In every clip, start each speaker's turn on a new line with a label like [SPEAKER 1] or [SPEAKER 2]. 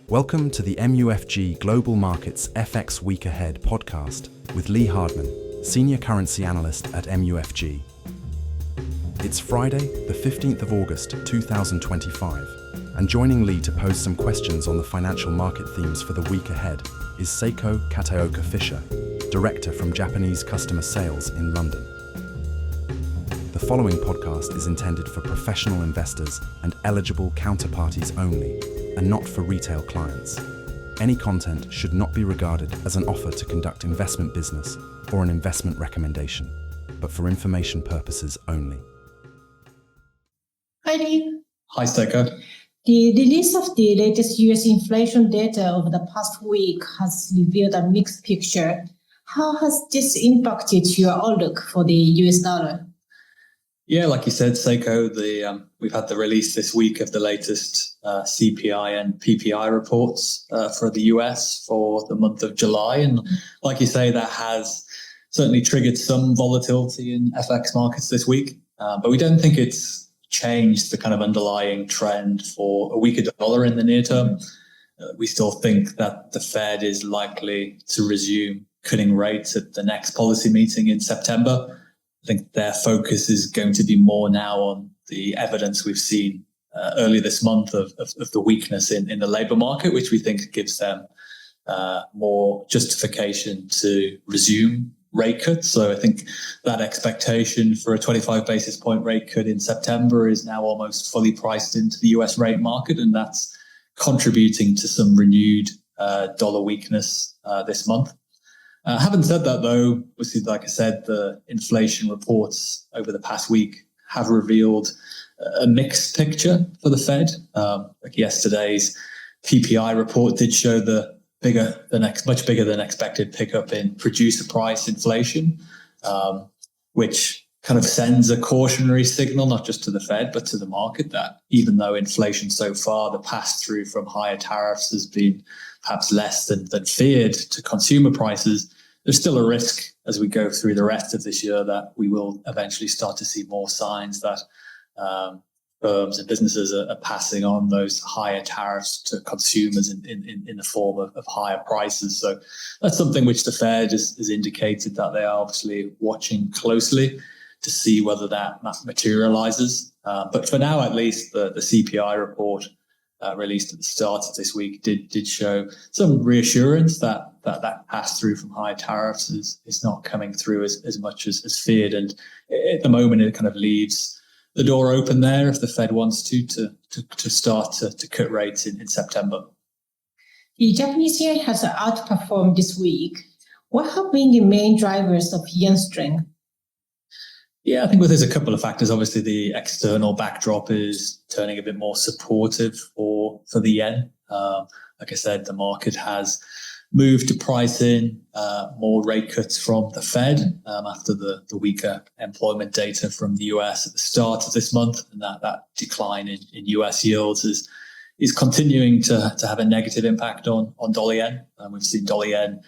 [SPEAKER 1] Welcome to the MUFG Global Markets FX Week Ahead podcast with Lee Hardman, Senior Currency Analyst at MUFG. It's Friday, the 15th of August, 2025, and joining Lee to pose some questions on the financial market themes for the week ahead is Seiko Kataoka-Fisher, Director from Japanese Customer Sales in London. The following podcast is intended for professional investors and eligible counterparties only, and not for retail clients. Any content should not be regarded as an offer to conduct investment business or an investment recommendation, but for information purposes only.
[SPEAKER 2] Hi, Lee.
[SPEAKER 3] Hi, Seiko.
[SPEAKER 2] The release of the latest US inflation data over the past week has revealed a mixed picture. How has this impacted your outlook for the US dollar?
[SPEAKER 3] Yeah, like you said, Seiko, we've had the release this week of the latest CPI and PPI reports for the US for the month of July. And like you say, that has certainly triggered some volatility in FX markets this week. But we don't think it's changed the kind of underlying trend for a weaker dollar in the near term. We still think that the Fed is likely to resume cutting rates at the next policy meeting in September. I think their focus is going to be more now on the evidence we've seen earlier this month of the weakness in the labour market, which we think gives them more justification to resume rate cuts. So I think that expectation for a 25 basis point rate cut in September is now almost fully priced into the US rate market, and that's contributing to some renewed dollar weakness this month. Having said that, though, obviously, like I said, the inflation reports over the past week have revealed a mixed picture for the Fed. Like yesterday's PPI report did show much bigger than expected pickup in producer price inflation, which kind of sends a cautionary signal, not just to the Fed, but to the market, that even though inflation so far, the pass-through from higher tariffs has been perhaps less than feared to consumer prices, there's still a risk as we go through the rest of this year that we will eventually start to see more signs that firms and businesses are passing on those higher tariffs to consumers in the form of higher prices. So that's something which the Fed has indicated that they are obviously watching closely to see whether that materializes. But for now, at least, the CPI report released at the start of this week did show some reassurance that pass-through from higher tariffs is not coming through as much as feared. And at the moment, it kind of leaves the door open there if the Fed wants to start to cut rates in September.
[SPEAKER 2] The Japanese yen has outperformed this week. What have been the main drivers of yen strength?
[SPEAKER 3] Yeah, I think there's a couple of factors. Obviously, the external backdrop is turning a bit more supportive for the yen. Like I said, the market has moved to price in more rate cuts from the Fed after the weaker employment data from the US at the start of this month, and that decline in US yields is continuing to have a negative impact on dollar yen. We've seen dollar yen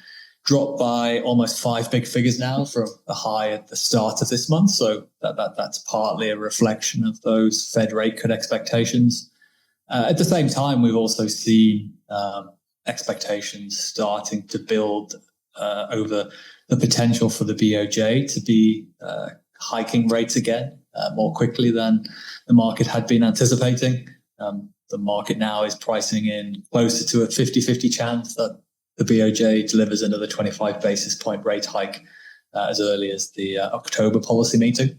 [SPEAKER 3] drop by almost 5 big figures now from the high at the start of this month. So that's partly a reflection of those Fed rate cut expectations. At the same time, we've also seen expectations starting to build over the potential for the BoJ to be hiking rates again more quickly than the market had been anticipating. The market now is pricing in closer to a 50-50 chance that the BoJ delivers another 25 basis point rate hike as early as the October policy meeting.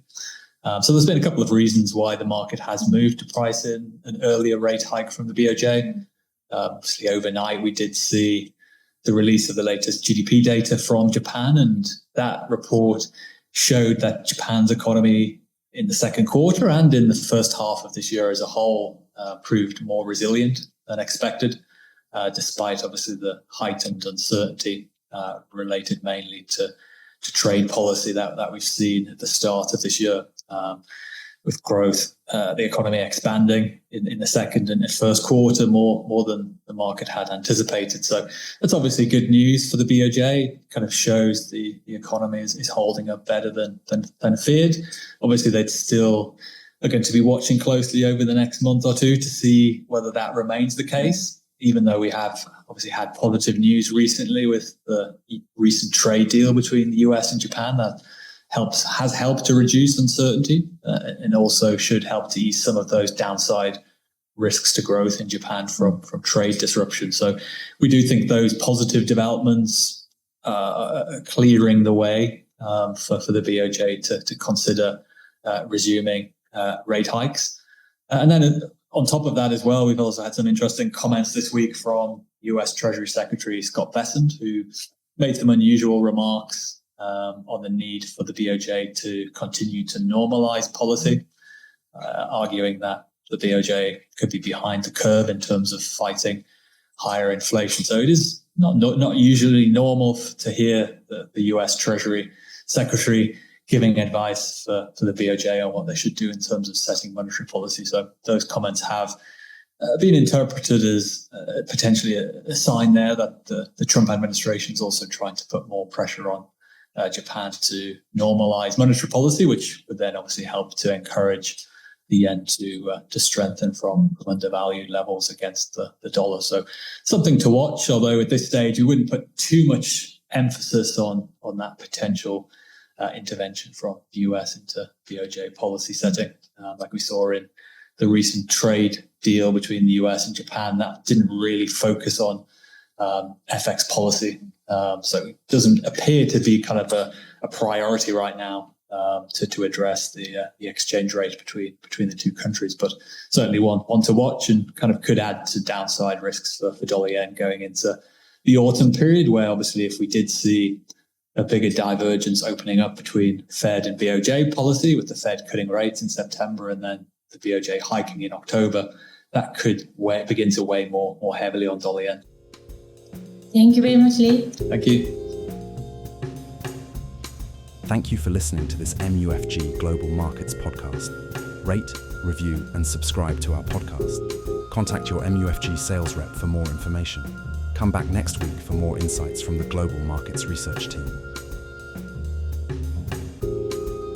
[SPEAKER 3] So there's been a couple of reasons why the market has moved to price in an earlier rate hike from the BoJ. Obviously, overnight, we did see the release of the latest GDP data from Japan, and that report showed that Japan's economy in the second quarter and in the first half of this year as a whole proved more resilient than expected. Despite obviously the heightened uncertainty related mainly to trade policy that we've seen at the start of this year, with growth, the economy expanding in the second and first quarter more than the market had anticipated. So that's obviously good news for the BoJ. Kind of shows the economy is holding up better than feared. Obviously, they'd still. Are going to be watching closely over the next month or two to see whether that remains the case. even though we have obviously had positive news recently with the recent trade deal between the US and Japan, that has helped to reduce uncertainty and also should help to ease some of those downside risks to growth in Japan from trade disruption. So we do think those positive developments are clearing the way for the BoJ to consider resuming rate hikes. And then on top of that as well, we've also had some interesting comments this week from US Treasury Secretary Scott Bessent, who made some unusual remarks on the need for the BoJ to continue to normalize policy, arguing that the BoJ could be behind the curve in terms of fighting higher inflation. So it is not usually normal to hear the US Treasury Secretary giving advice for the BoJ on what they should do in terms of setting monetary policy. So those comments have been interpreted as potentially a sign there that the Trump administration is also trying to put more pressure on Japan to normalize monetary policy, which would then obviously help to encourage the yen to strengthen from undervalued levels against the dollar. So something to watch, although at this stage we wouldn't put too much emphasis on that potential intervention from the US into BoJ policy setting. Like we saw in the recent trade deal between the US and Japan, that didn't really focus on FX policy. So it doesn't appear to be kind of a priority right now to address the exchange rate between the two countries, but certainly one to watch and kind of could add to downside risks for dollar yen going into the autumn period, where obviously if we did see a bigger divergence opening up between Fed and BoJ policy, with the Fed cutting rates in September and then the BoJ hiking in October, that could begin to weigh more heavily on dollar yen.
[SPEAKER 2] Thank you very much, Lee.
[SPEAKER 3] Thank you.
[SPEAKER 1] Thank you for listening to this MUFG Global Markets podcast. Rate, review, and subscribe to our podcast. Contact your MUFG sales rep for more information. Come back next week for more insights from the Global Markets Research team.